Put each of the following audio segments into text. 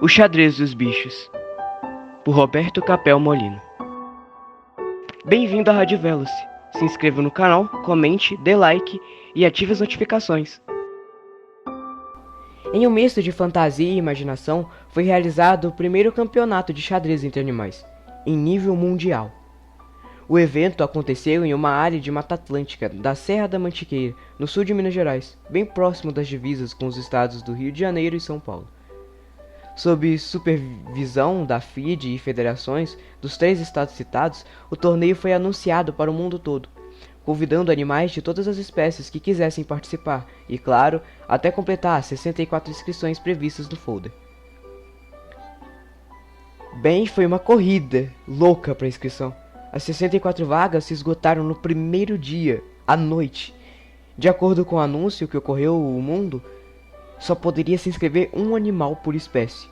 O Xadrez dos Bichos, por Roberto Capel Molino. Bem-vindo à Rádio Veloce. Se inscreva no canal, comente, dê like e ative as notificações. Em um misto de fantasia e imaginação, foi realizado o primeiro campeonato de xadrez entre animais, em nível mundial. O evento aconteceu em uma área de Mata Atlântica da Serra da Mantiqueira, no sul de Minas Gerais, bem próximo das divisas com os estados do Rio de Janeiro e São Paulo. Sob supervisão da FIDE e federações dos 3 estados citados, o torneio foi anunciado para o mundo todo, convidando animais de todas as espécies que quisessem participar e, claro, até completar as 64 inscrições previstas no folder. Bem, foi uma corrida louca para a inscrição. As 64 vagas se esgotaram no primeiro dia, à noite. De acordo com o anúncio que ocorreu no mundo, só poderia se inscrever um animal por espécie.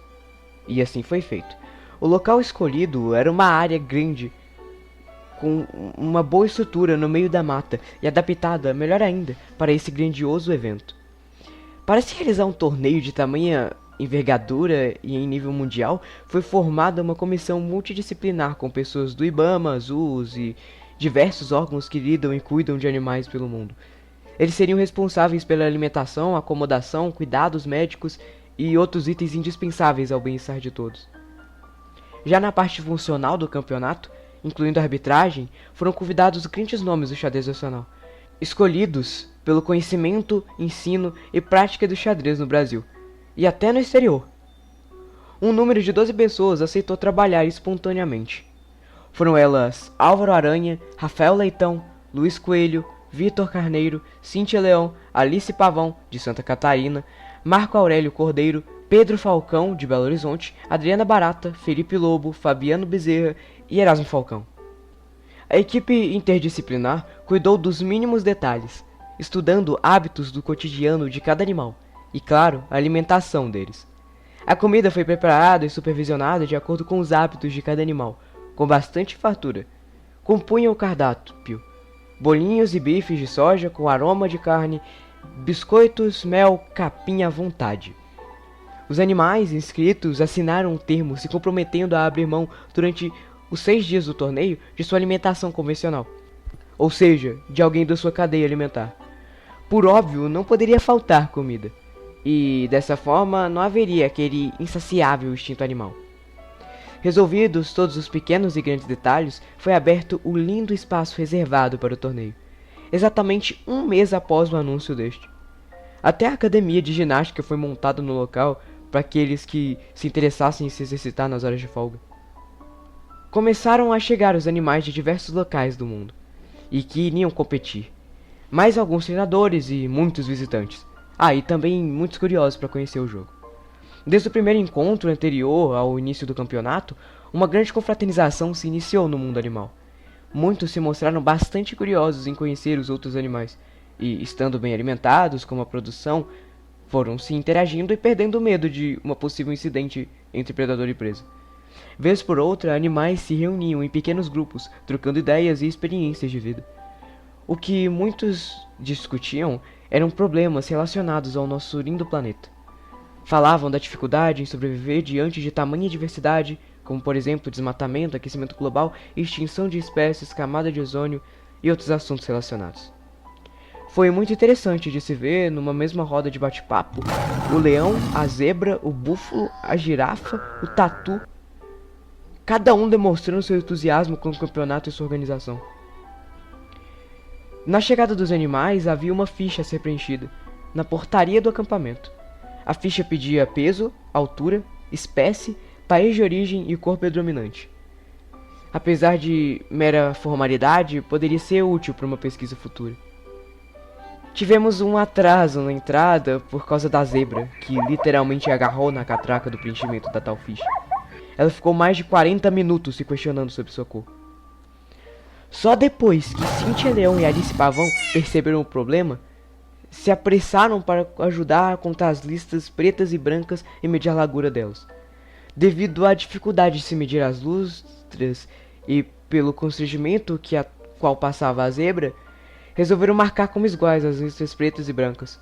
E assim foi feito. O local escolhido era uma área grande, com uma boa estrutura no meio da mata e adaptada, melhor ainda, para esse grandioso evento. Para se realizar um torneio de tamanha envergadura e em nível mundial, foi formada uma comissão multidisciplinar com pessoas do IBAMA, ZUS e diversos órgãos que lidam e cuidam de animais pelo mundo. Eles seriam responsáveis pela alimentação, acomodação, cuidados médicos e outros itens indispensáveis ao bem-estar de todos. Já na parte funcional do campeonato, incluindo a arbitragem, foram convidados grandes nomes do xadrez nacional, escolhidos pelo conhecimento, ensino e prática do xadrez no Brasil, e até no exterior. Um número de 12 pessoas aceitou trabalhar espontaneamente. Foram elas Álvaro Aranha, Rafael Leitão, Luiz Coelho, Vitor Carneiro, Cíntia Leão, Alice Pavão, de Santa Catarina, Marco Aurélio Cordeiro, Pedro Falcão, de Belo Horizonte, Adriana Barata, Felipe Lobo, Fabiano Bezerra e Erasmo Falcão. A equipe interdisciplinar cuidou dos mínimos detalhes, estudando hábitos do cotidiano de cada animal e, claro, a alimentação deles. A comida foi preparada e supervisionada de acordo com os hábitos de cada animal, com bastante fartura. Compunham o cardápio bolinhos e bifes de soja com aroma de carne, biscoitos, mel, capim à vontade. Os animais inscritos assinaram um termo se comprometendo a abrir mão durante os 6 dias do torneio de sua alimentação convencional, ou seja, de alguém da sua cadeia alimentar. Por óbvio, não poderia faltar comida, e dessa forma não haveria aquele insaciável instinto animal. Resolvidos todos os pequenos e grandes detalhes, foi aberto o lindo espaço reservado para o torneio, exatamente um mês após o anúncio deste. Até a academia de ginástica foi montada no local para aqueles que se interessassem em se exercitar nas horas de folga. Começaram a chegar os animais de diversos locais do mundo, e que iriam competir. Mais alguns treinadores e muitos visitantes. E também muitos curiosos para conhecer o jogo. Desde o primeiro encontro anterior ao início do campeonato, uma grande confraternização se iniciou no mundo animal. Muitos se mostraram bastante curiosos em conhecer os outros animais, e, estando bem alimentados com a produção, foram se interagindo e perdendo o medo de uma possível incidente entre predador e presa. Vez por outra, animais se reuniam em pequenos grupos, trocando ideias e experiências de vida. O que muitos discutiam eram problemas relacionados ao nosso lindo planeta. Falavam da dificuldade em sobreviver diante de tamanha diversidade, como por exemplo desmatamento, aquecimento global, extinção de espécies, camada de ozônio e outros assuntos relacionados. Foi muito interessante de se ver, numa mesma roda de bate-papo, o leão, a zebra, o búfalo, a girafa, o tatu, cada um demonstrando seu entusiasmo com o campeonato e sua organização. Na chegada dos animais havia uma ficha a ser preenchida, na portaria do acampamento. A ficha pedia peso, altura, espécie, país de origem e cor predominante. Apesar de mera formalidade, poderia ser útil para uma pesquisa futura. Tivemos um atraso na entrada por causa da zebra, que literalmente agarrou na catraca do preenchimento da tal ficha. Ela ficou mais de 40 minutos se questionando sobre sua cor. Só depois que Cíntia Leão e Alice Pavão perceberam o problema, se apressaram para ajudar a contar as listas pretas e brancas e medir a largura delas. Devido à dificuldade de se medir as lustras e pelo constrangimento que a qual passava a zebra, resolveram marcar como iguais as listas pretas e brancas.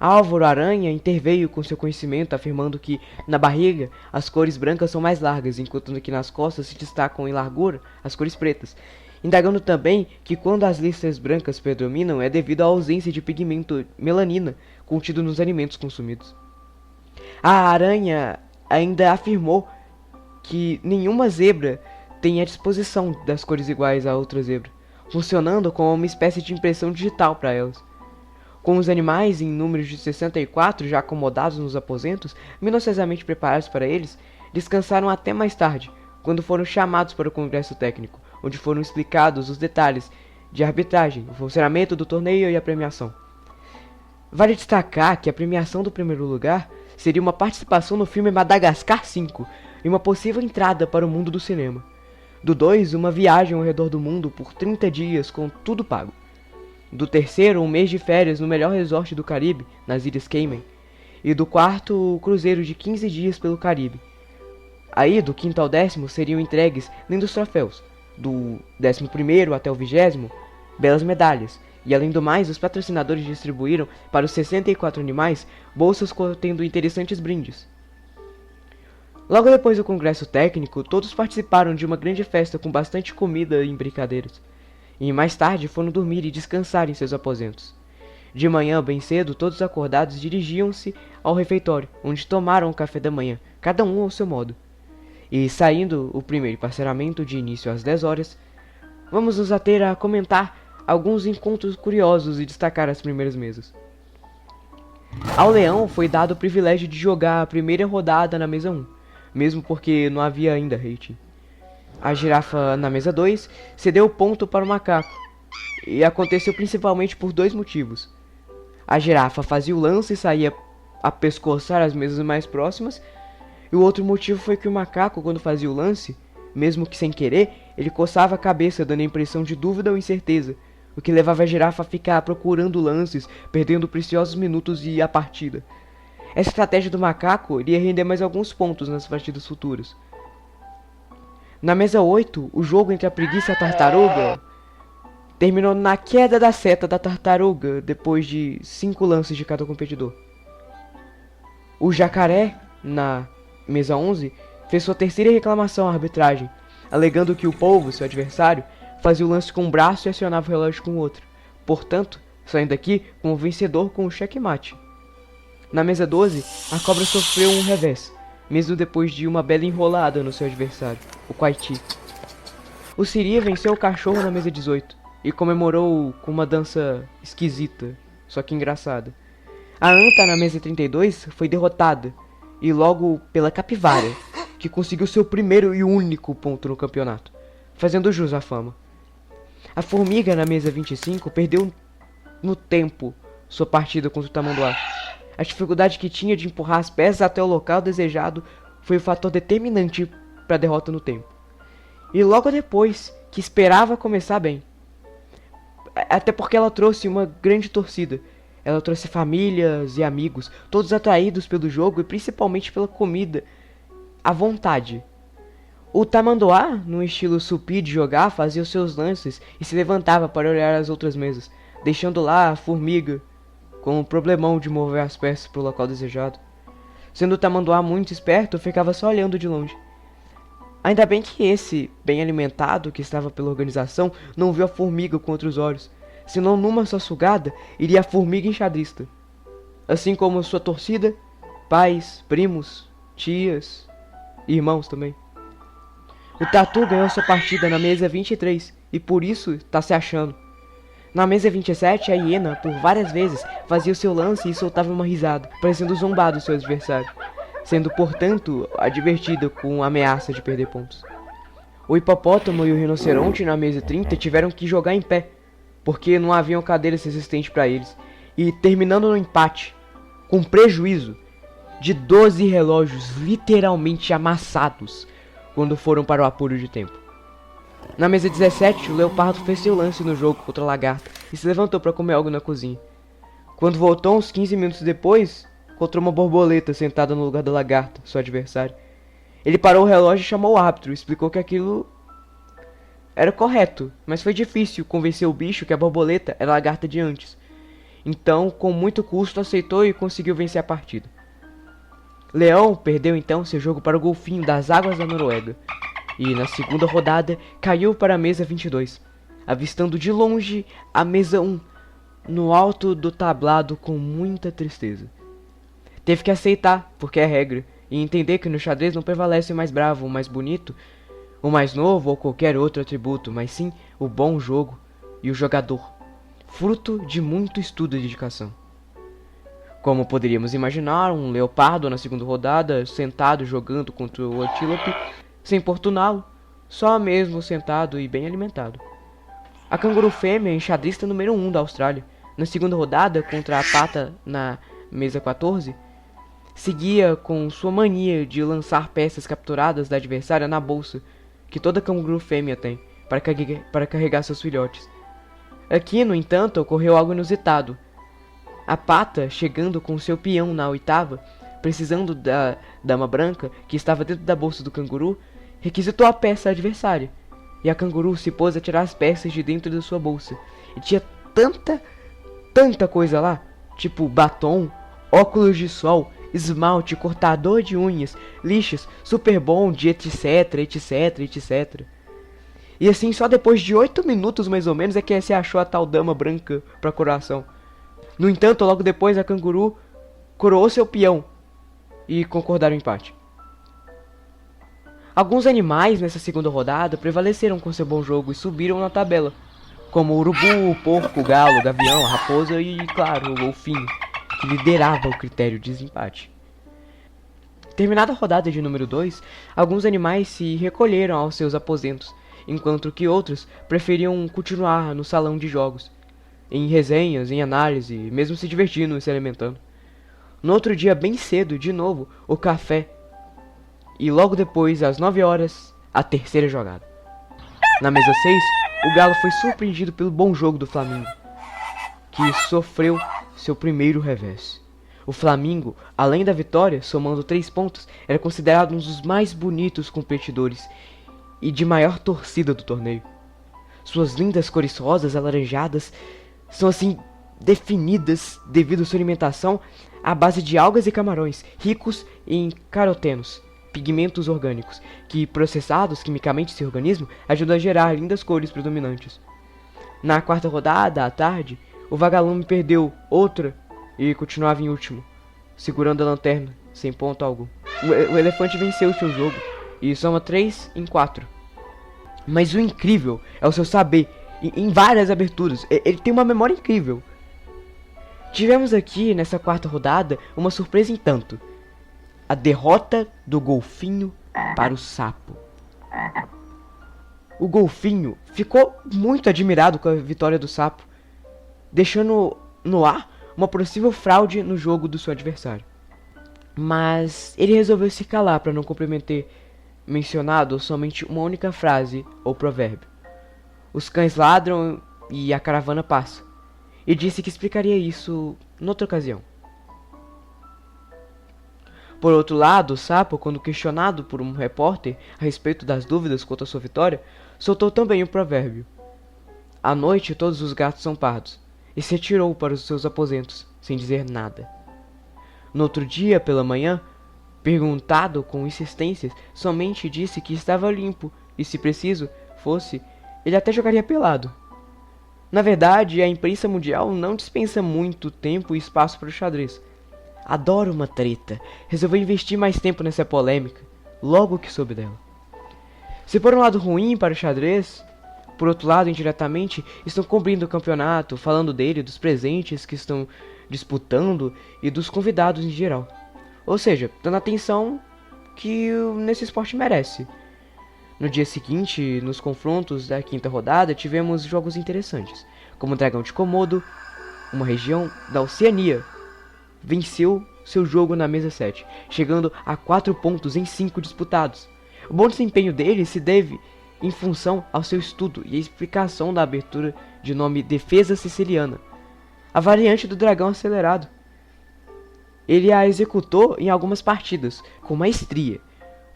Álvaro Aranha interveio com seu conhecimento, afirmando que na barriga as cores brancas são mais largas, enquanto que nas costas se destacam em largura as cores pretas. Indagando também que quando as listras brancas predominam é devido à ausência de pigmento melanina contido nos alimentos consumidos. A aranha ainda afirmou que nenhuma zebra tem a disposição das cores iguais a outra zebra, funcionando como uma espécie de impressão digital para elas. Com os animais em número de 64 já acomodados nos aposentos, minuciosamente preparados para eles, descansaram até mais tarde, quando foram chamados para o congresso técnico, onde foram explicados os detalhes de arbitragem, o funcionamento do torneio e a premiação. Vale destacar que a premiação do primeiro lugar seria uma participação no filme Madagascar 5 e uma possível entrada para o mundo do cinema. Do 2, uma viagem ao redor do mundo por 30 dias com tudo pago. Do terceiro, um mês de férias no melhor resort do Caribe, nas Ilhas Cayman. E do quarto, o cruzeiro de 15 dias pelo Caribe. Aí, do quinto ao 10º, seriam entregues lindos troféus. Do 11º até o 20º, belas medalhas. E além do mais, os patrocinadores distribuíram para os 64 animais bolsas contendo interessantes brindes. Logo depois do congresso técnico, todos participaram de uma grande festa com bastante comida e brincadeiras. E mais tarde foram dormir e descansar em seus aposentos. De manhã, bem cedo, todos acordados dirigiam-se ao refeitório, onde tomaram o café da manhã, cada um ao seu modo. E saindo o primeiro parcelamento de início às 10 horas, vamos nos ater a comentar alguns encontros curiosos e destacar as primeiras mesas. Ao leão foi dado o privilégio de jogar a primeira rodada na mesa 1, mesmo porque não havia ainda rating. A girafa na mesa 2 cedeu o ponto para o macaco, e aconteceu principalmente por dois motivos. A girafa fazia o lance e saía a pescoçar as mesas mais próximas, e o outro motivo foi que o macaco, quando fazia o lance, mesmo que sem querer, ele coçava a cabeça dando a impressão de dúvida ou incerteza, o que levava a girafa a ficar procurando lances, perdendo preciosos minutos e a partida. Essa estratégia do macaco iria render mais alguns pontos nas partidas futuras. Na mesa 8, o jogo entre a preguiça e a tartaruga terminou na queda da seta da tartaruga depois de 5 lances de cada competidor. O jacaré, na mesa 11, fez sua terceira reclamação à arbitragem, alegando que o polvo, seu adversário, fazia o lance com um braço e acionava o relógio com o outro, portanto, saindo daqui como vencedor com o checkmate. Na mesa 12, a cobra sofreu um revés, mesmo depois de uma bela enrolada no seu adversário, o Quaiti. O Siri venceu o cachorro na mesa 18 e comemorou com uma dança esquisita, só que engraçada. A anta na mesa 32 foi derrotada, e logo pela capivara, que conseguiu seu primeiro e único ponto no campeonato, fazendo jus à fama. A formiga na mesa 25 perdeu no tempo sua partida contra o tamanduá. A dificuldade que tinha de empurrar as peças até o local desejado foi o fator determinante para a derrota no tempo. E logo depois, que esperava começar bem. Até porque ela trouxe uma grande torcida. Ela trouxe famílias e amigos, todos atraídos pelo jogo e principalmente pela comida, à vontade. O tamanduá, num estilo supi de jogar, fazia os seus lances e se levantava para olhar as outras mesas, deixando lá a formiga com um problemão de mover as peças para o local desejado. Sendo o tamanduá muito esperto, ficava só olhando de longe. Ainda bem que esse, bem alimentado, que estava pela organização, não viu a formiga com outros olhos, senão numa só sugada, iria a formiga enxadrista. Assim como sua torcida, pais, primos, tias e irmãos também. O Tatu ganhou sua partida na mesa 23 e por isso está se achando. Na mesa 27, a hiena, por várias vezes, fazia o seu lance e soltava uma risada, parecendo zombar do seu adversário, sendo, portanto, advertida com a ameaça de perder pontos. O hipopótamo e o rinoceronte na mesa 30 tiveram que jogar em pé, porque não haviam cadeiras resistentes para eles, e terminando no empate, com prejuízo de 12 relógios literalmente amassados quando foram para o apuro de tempo. Na mesa 17, o leopardo fez seu lance no jogo contra a lagarta e se levantou para comer algo na cozinha. Quando voltou uns 15 minutos depois, encontrou uma borboleta sentada no lugar da lagarta, seu adversário. Ele parou o relógio e chamou o árbitro, explicou que aquilo era correto, mas foi difícil convencer o bicho que a borboleta era a lagarta de antes. Então, com muito custo, aceitou e conseguiu vencer a partida. Leão perdeu então seu jogo para o Golfinho das Águas da Noruega. E na segunda rodada caiu para a mesa 22, avistando de longe a mesa 1, no alto do tablado com muita tristeza. Teve que aceitar, porque é regra, e entender que no xadrez não prevalece o mais bravo, o mais bonito, o mais novo ou qualquer outro atributo, mas sim o bom jogo e o jogador, fruto de muito estudo e dedicação. Como poderíamos imaginar, um leopardo na segunda rodada, sentado jogando contra o antílope, sem importuná-lo, só mesmo sentado e bem alimentado. A canguru fêmea, enxadrista número 1 da Austrália, na segunda rodada contra a pata na mesa 14, seguia com sua mania de lançar peças capturadas da adversária na bolsa, que toda canguru fêmea tem, para carregar seus filhotes. Aqui, no entanto, ocorreu algo inusitado. A pata, chegando com seu peão na oitava, precisando da dama branca, que estava dentro da bolsa do canguru, requisitou a peça adversária, e a canguru se pôs a tirar as peças de dentro da sua bolsa, e tinha tanta coisa lá, tipo batom, óculos de sol, esmalte, cortador de unhas, lixas, super bond, etc. E assim, só depois de 8 minutos mais ou menos é que se achou a tal dama branca pra coração. No entanto, logo depois a canguru coroou seu peão e concordaram o empate. Alguns animais nessa segunda rodada prevaleceram com seu bom jogo e subiram na tabela, como o urubu, o porco, o galo, o gavião, a raposa e, claro, o golfinho, que liderava o critério de desempate. Terminada a rodada de número 2, alguns animais se recolheram aos seus aposentos, enquanto que outros preferiam continuar no salão de jogos, em resenhas, em análise, mesmo se divertindo e se alimentando. No outro dia, bem cedo, de novo, o café, e logo depois, às 9 horas, a terceira jogada. Na mesa 6, o Galo foi surpreendido pelo bom jogo do Flamingo, que sofreu seu primeiro revés. O Flamingo, além da vitória, somando 3 pontos, era considerado um dos mais bonitos competidores e de maior torcida do torneio. Suas lindas cores rosas alaranjadas são assim definidas devido à sua alimentação à base de algas e camarões, ricos em carotenos, pigmentos orgânicos, que processados quimicamente em seu organismo ajudam a gerar lindas cores predominantes. Na quarta rodada, à tarde, o vagalume perdeu outra e continuava em último, segurando a lanterna, sem ponto algum. O elefante venceu o seu jogo e soma 3 em 4. Mas o incrível é o seu saber em várias aberturas. Ele tem uma memória incrível. Tivemos aqui, nessa quarta rodada, uma surpresa em tanto. A derrota do golfinho para o sapo. O golfinho ficou muito admirado com a vitória do sapo, deixando no ar uma possível fraude no jogo do seu adversário. Mas ele resolveu se calar para não comprometer mencionado somente uma única frase ou provérbio. Os cães ladram e a caravana passa, e disse que explicaria isso noutra ocasião. Por outro lado, o sapo, quando questionado por um repórter a respeito das dúvidas quanto à sua vitória, soltou também o provérbio: à noite todos os gatos são pardos, e se retirou para os seus aposentos, sem dizer nada. No outro dia, pela manhã, perguntado com insistências, somente disse que estava limpo, e se preciso fosse, ele até jogaria pelado. Na verdade, a imprensa mundial não dispensa muito tempo e espaço para o xadrez. Adoro uma treta. Resolveu investir mais tempo nessa polêmica, logo que soube dela. Se por um lado ruim para o xadrez, por outro lado, indiretamente, estão cobrindo o campeonato, falando dele, dos presentes que estão disputando e dos convidados em geral. Ou seja, dando a atenção que nesse esporte merece. No dia seguinte, nos confrontos da quinta rodada, tivemos jogos interessantes, como o Dragão de Komodo, uma região da Oceania, venceu seu jogo na mesa 7, chegando a 4 pontos em 5 disputados. O bom desempenho dele se deve em função ao seu estudo e a explicação da abertura de nome Defesa Siciliana, a variante do dragão acelerado. Ele a executou em algumas partidas, com maestria,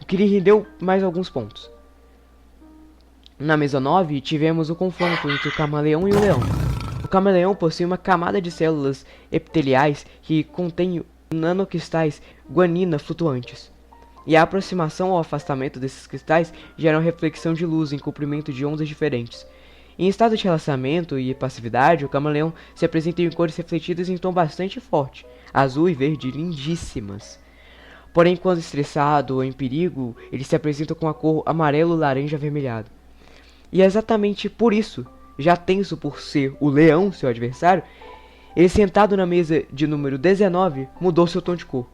o que lhe rendeu mais alguns pontos. Na mesa 9, tivemos o confronto entre o camaleão e o leão. camaleão possui uma camada de células epiteliais que contém nanocristais guanina flutuantes. E a aproximação ou afastamento desses cristais gera uma reflexão de luz em comprimento de ondas diferentes. Em estado de relaxamento e passividade, o camaleão se apresenta em cores refletidas em tom bastante forte, azul e verde, lindíssimas. Porém, quando estressado ou em perigo, ele se apresenta com a cor amarelo-laranja avermelhado. E é exatamente por isso, já tenso por ser o leão seu adversário, ele sentado na mesa de número 19 mudou seu tom de cor.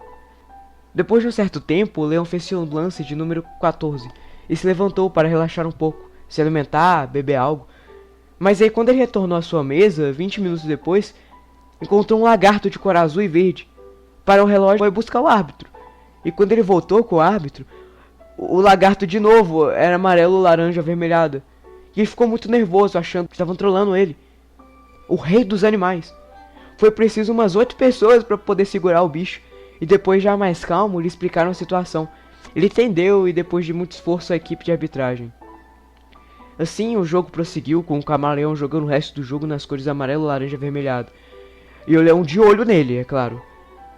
Depois de um certo tempo, o leão fez seu lance de número 14 e se levantou para relaxar um pouco, se alimentar, beber algo. Mas aí quando ele retornou à sua mesa, 20 minutos depois, encontrou um lagarto de cor azul e verde. Parou o relógio e foi buscar o árbitro. E quando ele voltou com o árbitro, o lagarto de novo era amarelo, laranja, avermelhado. E ele ficou muito nervoso, achando que estavam trolando ele. O rei dos animais. Foi preciso umas 8 pessoas para poder segurar o bicho. E depois, já mais calmo, lhe explicaram a situação. Ele entendeu e depois de muito esforço a equipe de arbitragem. Assim, o jogo prosseguiu, com o camaleão jogando o resto do jogo nas cores amarelo, laranja e avermelhado. E o leão de olho nele, é claro.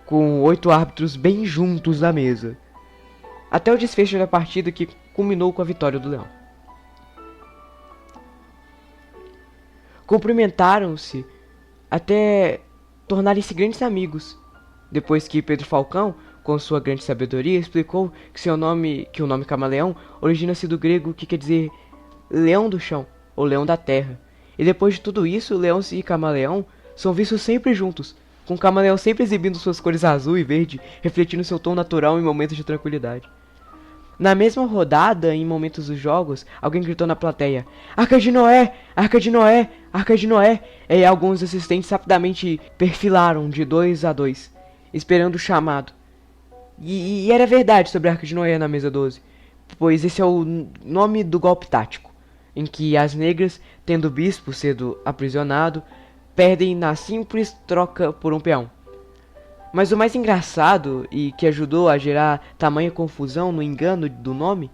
Com 8 árbitros bem juntos na mesa. Até o desfecho da partida, que culminou com a vitória do leão. Cumprimentaram-se até tornarem-se grandes amigos. Depois que Pedro Falcão, com sua grande sabedoria, explicou que o nome camaleão origina-se do grego que quer dizer leão do chão, ou leão da terra. E depois de tudo isso, leão e camaleão são vistos sempre juntos, com o camaleão sempre exibindo suas cores azul e verde, refletindo seu tom natural em momentos de tranquilidade. Na mesma rodada, em momentos dos jogos, alguém gritou na plateia: Arca de Noé! Arca de Noé! Arca de Noé! E alguns assistentes rapidamente perfilaram de 2 a 2, esperando o chamado. E era verdade sobre a Arca de Noé na mesa 12, pois esse é o nome do golpe tático, em que as negras, tendo o bispo sendo aprisionado, perdem na simples troca por um peão. Mas o mais engraçado, e que ajudou a gerar tamanha confusão no engano do nome,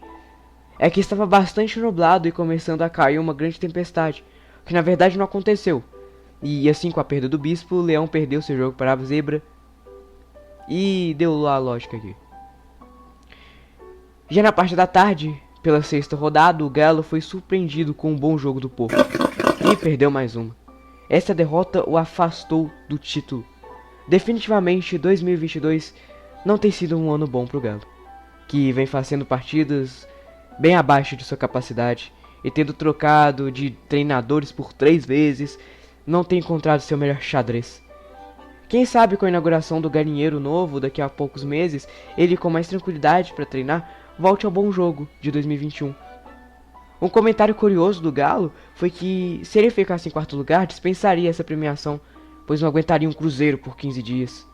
é que estava bastante nublado e começando a cair uma grande tempestade, que na verdade não aconteceu. E assim, com a perda do bispo, o leão perdeu seu jogo para a zebra, e deu lá a lógica aqui. Já na parte da tarde, pela sexta rodada, o Galo foi surpreendido com um bom jogo do Porto, e perdeu mais uma. Essa derrota o afastou do título. Definitivamente 2022 não tem sido um ano bom pro Galo, que vem fazendo partidas bem abaixo de sua capacidade e tendo trocado de treinadores por 3 vezes, não tem encontrado seu melhor xadrez. Quem sabe com a inauguração do galinheiro novo daqui a poucos meses, ele com mais tranquilidade para treinar, volte ao bom jogo de 2021. Um comentário curioso do Galo foi que, se ele ficasse em 4º lugar, dispensaria essa premiação, pois não aguentaria um cruzeiro por 15 dias.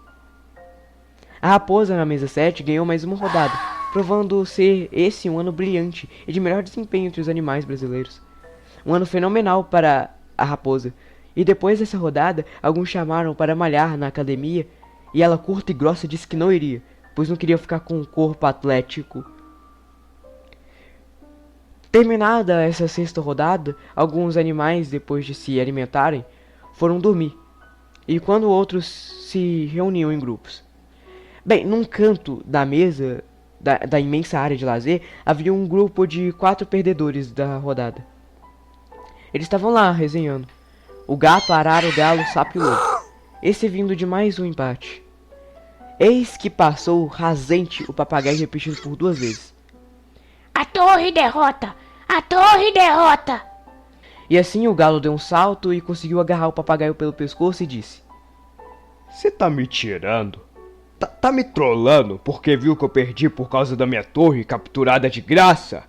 A Raposa, na mesa 7, ganhou mais uma rodada, provando ser esse um ano brilhante e de melhor desempenho entre os animais brasileiros. Um ano fenomenal para a Raposa, e depois dessa rodada, alguns chamaram para malhar na academia, e ela, curta e grossa, disse que não iria, pois não queria ficar com um corpo atlético. Terminada essa 6ª rodada, alguns animais, depois de se alimentarem, foram dormir, e quando outros se reuniam em grupos. Bem, num canto da mesa, da imensa área de lazer, havia um grupo de 4 perdedores da rodada. Eles estavam lá, resenhando. O gato, a arara, o galo, o sapo e o lobo. Esse vindo de mais um empate. Eis que passou rasente o papagaio repetindo por 2 vezes: A torre derrota! A torre derrota! E assim o galo deu um salto e conseguiu agarrar o papagaio pelo pescoço e disse: Você tá me tirando? Tá me trollando porque viu que eu perdi por causa da minha torre capturada de graça?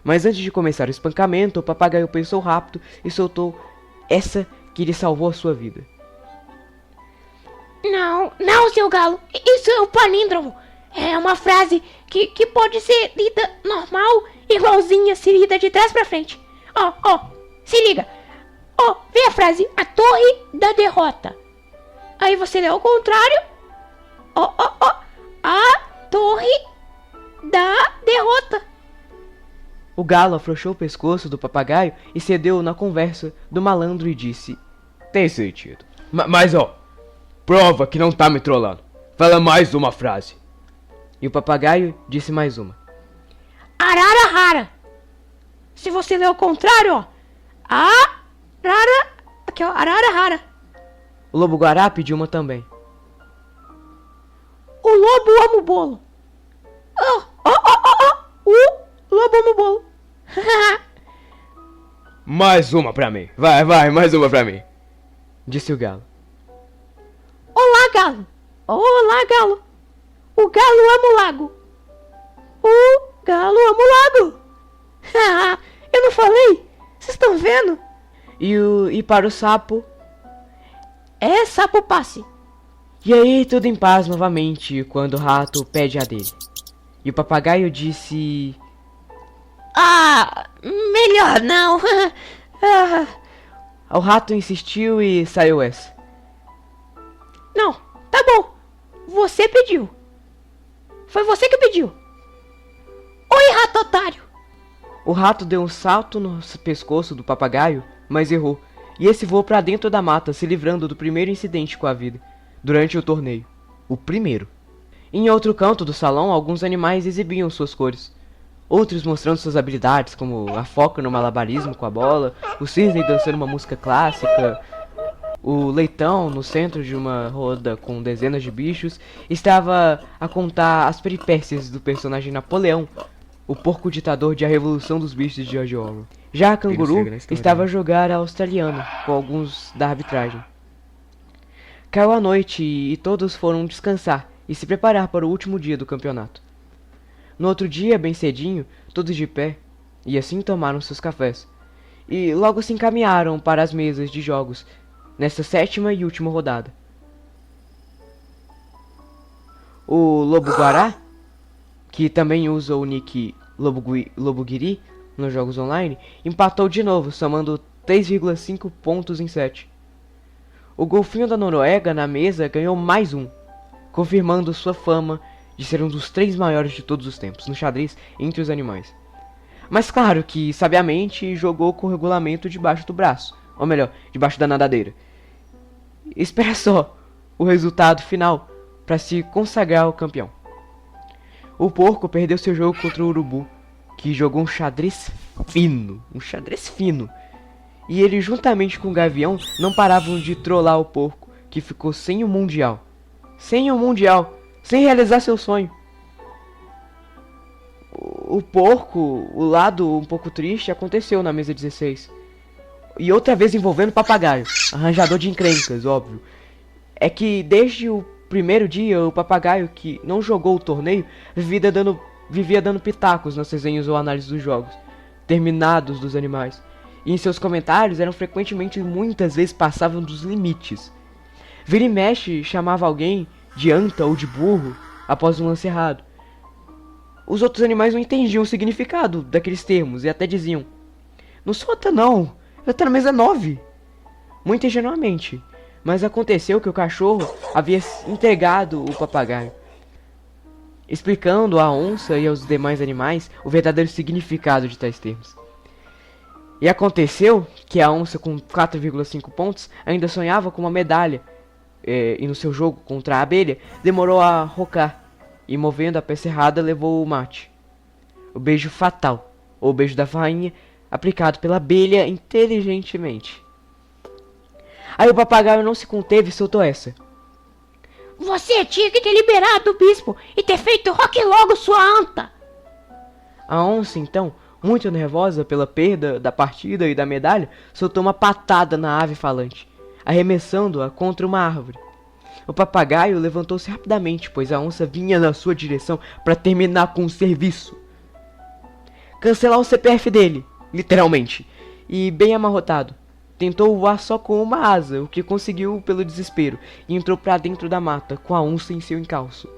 Mas antes de começar o espancamento, o papagaio pensou rápido e soltou essa que lhe salvou a sua vida. Não, seu galo, isso é um palíndromo. É uma frase que pode ser lida normal, igualzinha se lida de trás pra frente. Ó, se liga. Ó, vê a frase, a torre da derrota. Aí você lê ao contrário. Ó, a torre da derrota. O galo afrouxou o pescoço do papagaio e cedeu na conversa do malandro e disse: Tem sentido. Mas ó, prova que não tá me trollando. Fala mais uma frase. E o papagaio disse mais uma. Arara rara. Se você ler ao contrário, ó. Arara. Aqui, ó. Arara rara. O lobo-guará pediu uma também. O lobo ama o bolo. O lobo ama o bolo. Mais uma pra mim. Vai, mais uma pra mim. Disse o galo. Olá, galo. Olá, galo. O galo ama o lago. O galo ama o lago. Eu não falei? Vocês estão vendo? E para o sapo. É sapo passe. E aí tudo em paz novamente quando o rato pede a dele. E o papagaio disse. Melhor não. O rato insistiu e saiu essa. Não, tá bom. Você pediu. Foi você que pediu. Oi, rato otário. O rato deu um salto no pescoço do papagaio, mas errou. E esse voou pra dentro da mata, se livrando do primeiro incidente com a vida, durante o torneio. O primeiro. Em outro canto do salão, alguns animais exibiam suas cores. Outros mostrando suas habilidades, como a foca no malabarismo com a bola, o cisne dançando uma música clássica, o leitão no centro de uma roda com dezenas de bichos, estava a contar as peripécias do personagem Napoleão, o porco ditador de A Revolução dos Bichos de George Orwell. Já a canguru estava a jogar a australiana, com alguns da arbitragem. Caiu a noite e todos foram descansar e se preparar para o último dia do campeonato. No outro dia, bem cedinho, todos de pé, e assim tomaram seus cafés. E logo se encaminharam para as mesas de jogos, nesta sétima e última rodada. O lobo-guará, que também usa o nick Lobo-guiri nos jogos online, empatou de novo, somando 3,5 pontos em 7. O golfinho da Noruega na mesa ganhou mais um, confirmando sua fama de ser um dos 3 maiores de todos os tempos no xadrez entre os animais. Mas claro que, sabiamente, jogou com o regulamento debaixo do braço, ou melhor, debaixo da nadadeira. Espera só o resultado final para se consagrar o campeão. O porco perdeu seu jogo contra o urubu, que jogou um xadrez fino. E ele, juntamente com o gavião, não paravam de trollar o porco, que ficou sem o mundial, sem realizar seu sonho. O porco, o lado um pouco triste, aconteceu na mesa 16. E outra vez envolvendo o papagaio, arranjador de encrencas, óbvio. É que desde o primeiro dia, o papagaio, que não jogou o torneio, vivia dando pitacos nas resenhas ou análises dos jogos terminados dos animais. E em seus comentários eram frequentemente e muitas vezes passavam dos limites. Vira e mexe chamava alguém de anta ou de burro após um lance errado. Os outros animais não entendiam o significado daqueles termos e até diziam: "Não sou anta não, eu tô na mesa 9. Muito ingenuamente. Mas aconteceu que o cachorro havia entregado o papagaio, explicando à onça e aos demais animais o verdadeiro significado de tais termos. E aconteceu que a onça, com 4,5 pontos, ainda sonhava com uma medalha, e no seu jogo contra a abelha, demorou a rocar, e movendo a peça errada, levou o mate. O beijo fatal, ou beijo da rainha, aplicado pela abelha inteligentemente. Aí o papagaio não se conteve e soltou essa: Você tinha que ter liberado o bispo e ter feito rock logo, sua anta. A onça, então, muito nervosa pela perda da partida e da medalha, soltou uma patada na ave falante, arremessando-a contra uma árvore. O papagaio levantou-se rapidamente, pois a onça vinha na sua direção para terminar com o serviço. Cancelar o CPF dele, literalmente, e bem amarrotado. Tentou voar só com uma asa, o que conseguiu pelo desespero, e entrou para dentro da mata, com a onça em seu encalço.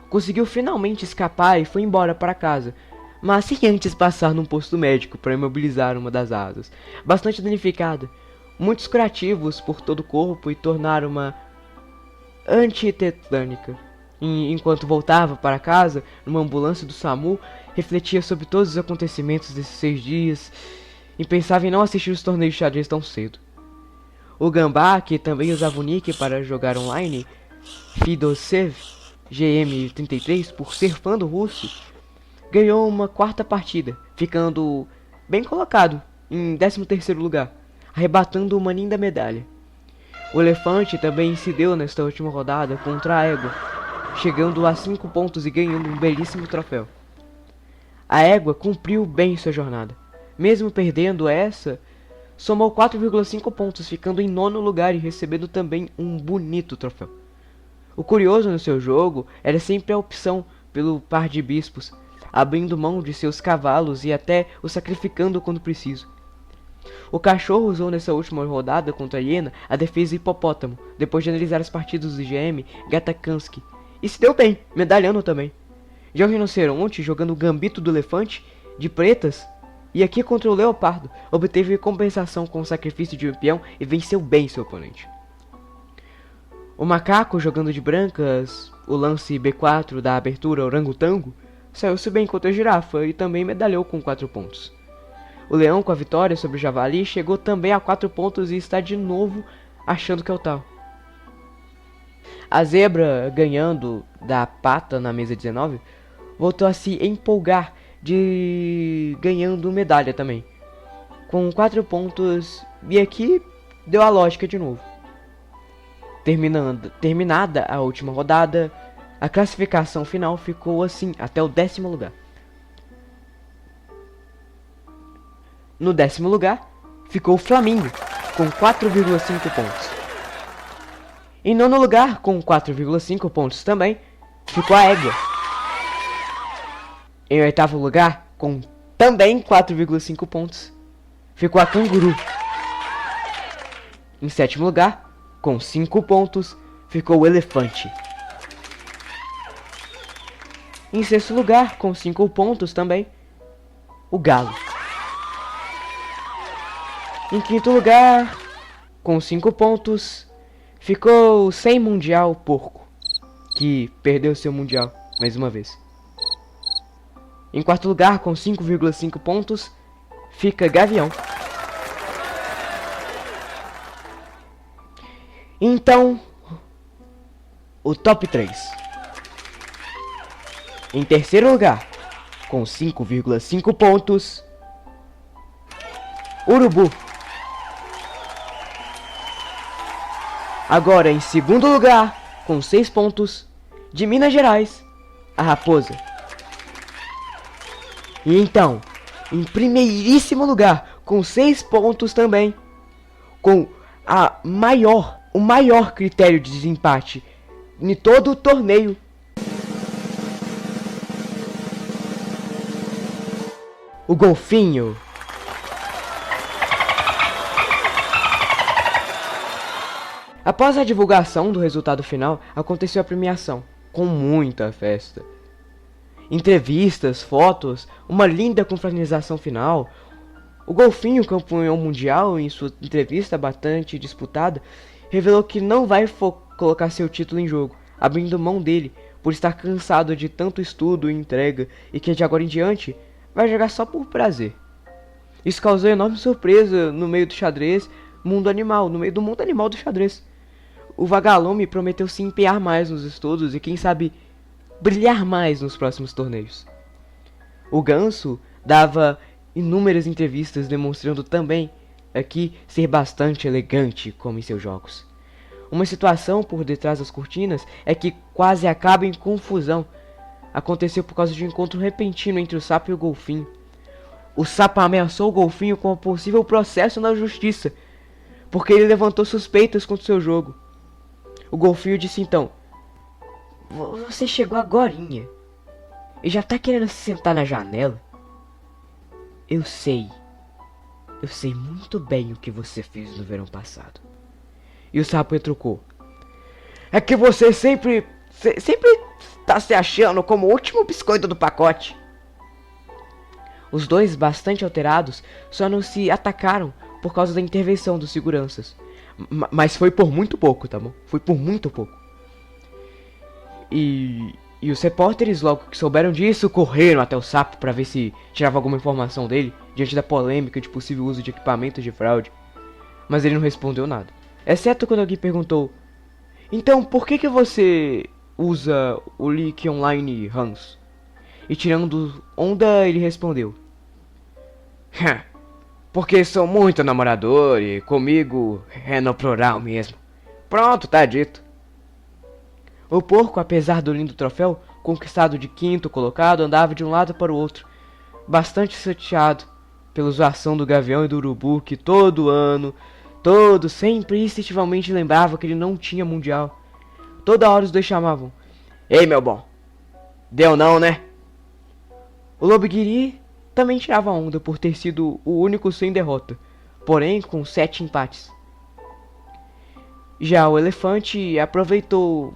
Conseguiu finalmente escapar e foi embora para casa, mas sem antes passar num posto médico para imobilizar uma das asas, bastante danificada. Muitos curativos por todo o corpo e tornar uma antitetânica. Enquanto voltava para casa, numa ambulância do SAMU, refletia sobre todos os acontecimentos desses 6 dias e pensava em não assistir os torneios de xadrez tão cedo. O Gambá, que também usava o nick para jogar online, Fidosev GM33, por ser fã do russo, ganhou uma quarta partida, ficando bem colocado em 13º lugar, arrebatando uma linda medalha. O Elefante também se deu nesta última rodada contra a Égua, chegando a 5 pontos e ganhando um belíssimo troféu. A Égua cumpriu bem sua jornada. Mesmo perdendo essa, somou 4,5 pontos, ficando em 9º lugar e recebendo também um bonito troféu. O curioso no seu jogo era sempre a opção pelo par de bispos, abrindo mão de seus cavalos e até o sacrificando quando preciso. O cachorro usou nessa última rodada contra a hiena a defesa hipopótamo, depois de analisar as partidas do GM Gatakansky, e se deu bem, medalhando também. Já o rinoceronte, jogando o gambito do elefante, de pretas, e aqui contra o leopardo, obteve compensação com o sacrifício de um peão e venceu bem seu oponente. O macaco, jogando de brancas, o lance B4 da abertura orangotango, saiu-se bem contra a girafa e também medalhou com 4 pontos. O leão, com a vitória sobre o javali, chegou também a 4 pontos e está de novo achando que é o tal. A zebra, ganhando da pata na mesa 19, voltou a se empolgar ganhando medalha também, com 4 pontos, e aqui deu a lógica de novo. Terminada a última rodada, a classificação final ficou assim até o 10º lugar. No 10º lugar ficou o Flamingo, com 4,5 pontos. Em 9º lugar, com 4,5 pontos também, ficou a Égua. Em 8º lugar, com também 4,5 pontos, ficou a Canguru. Em 7º lugar, com 5 pontos, ficou o Elefante. Em 6º lugar, com 5 pontos também, o Galo. Em 5º lugar, com 5 pontos, ficou o sem mundial Porco, que perdeu seu mundial mais uma vez. Em 4º lugar, com 5,5 pontos, fica Gavião. Então, o top 3. Em 3º lugar, com 5,5 pontos, Urubu. Agora, em 2º lugar, com 6 pontos, de Minas Gerais, a Raposa. E então, em primeiríssimo lugar, com 6 pontos também, com o maior critério de desempate em todo o torneio, o Golfinho. Após a divulgação do resultado final, aconteceu a premiação, com muita festa. Entrevistas, fotos, uma linda confraternização final. O Golfinho, campeão mundial, em sua entrevista bastante disputada, revelou que não vai colocar seu título em jogo, abrindo mão dele por estar cansado de tanto estudo e entrega, e que de agora em diante vai jogar só por prazer. Isso causou enorme surpresa no meio do xadrez, no meio do mundo animal do xadrez. O vagalume prometeu se empenhar mais nos estudos e quem sabe brilhar mais nos próximos torneios. O Ganso dava inúmeras entrevistas demonstrando também aqui ser bastante elegante como em seus jogos. Uma situação por detrás das cortinas é que quase acaba em confusão. Aconteceu por causa de um encontro repentino entre o sapo e o golfinho. O sapo ameaçou o golfinho com um possível processo na justiça, porque ele levantou suspeitas contra o seu jogo. O golfinho disse então: "Você chegou agorinha e já tá querendo se sentar na janela? Eu sei muito bem o que você fez no verão passado." E o sapo retrucou: "É que você sempre tá se achando como o último biscoito do pacote." Os dois, bastante alterados, só não se atacaram por causa da intervenção dos seguranças. Mas foi por muito pouco, tá bom? Foi por muito pouco. E E os repórteres, logo que souberam disso, correram até o sapo para ver se tirava alguma informação dele, diante da polêmica de possível uso de equipamentos de fraude. Mas ele não respondeu nada, exceto quando alguém perguntou: então, por que você usa o Leak Online Hans? E tirando onda, ele respondeu: porque sou muito namorador e comigo é no plural mesmo. Pronto, tá dito. O porco, apesar do lindo troféu, conquistado de quinto colocado, andava de um lado para o outro, bastante chateado pela zoação do gavião e do urubu, que todo ano, sempre instintivamente lembrava que ele não tinha mundial. Toda hora os dois chamavam: ei, meu bom, deu não, né? O lobo-guiri também tirava onda por ter sido o único sem derrota, porém com 7 empates. Já o elefante aproveitou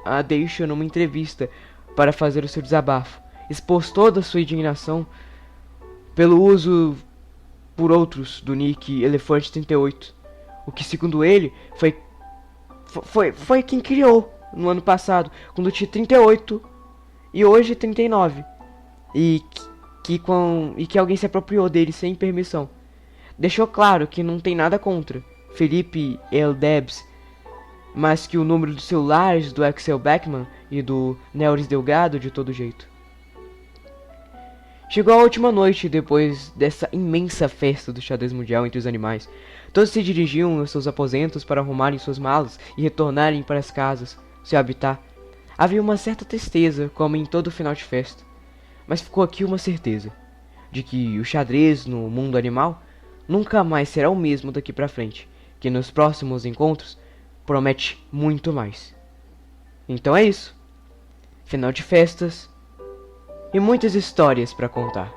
a deixa numa entrevista para fazer o seu desabafo, expôs toda a sua indignação pelo uso por outros do nick Elefante 38, o que segundo ele foi quem criou no ano passado, quando tinha 38 e hoje 39, e que alguém se apropriou dele sem permissão. Deixou claro que não tem nada contra Felipe Eldebs, mas que o número dos celulares do Axel Beckman e do Neuris Delgado de todo jeito. Chegou a última noite depois dessa imensa festa do xadrez mundial entre os animais. Todos se dirigiam aos seus aposentos para arrumarem suas malas e retornarem para as casas, seu habitat. Havia uma certa tristeza, como em todo final de festa. Mas ficou aqui uma certeza, de que o xadrez no mundo animal nunca mais será o mesmo daqui para frente, que nos próximos encontros promete muito mais. Então é isso. Final de festas e muitas histórias para contar.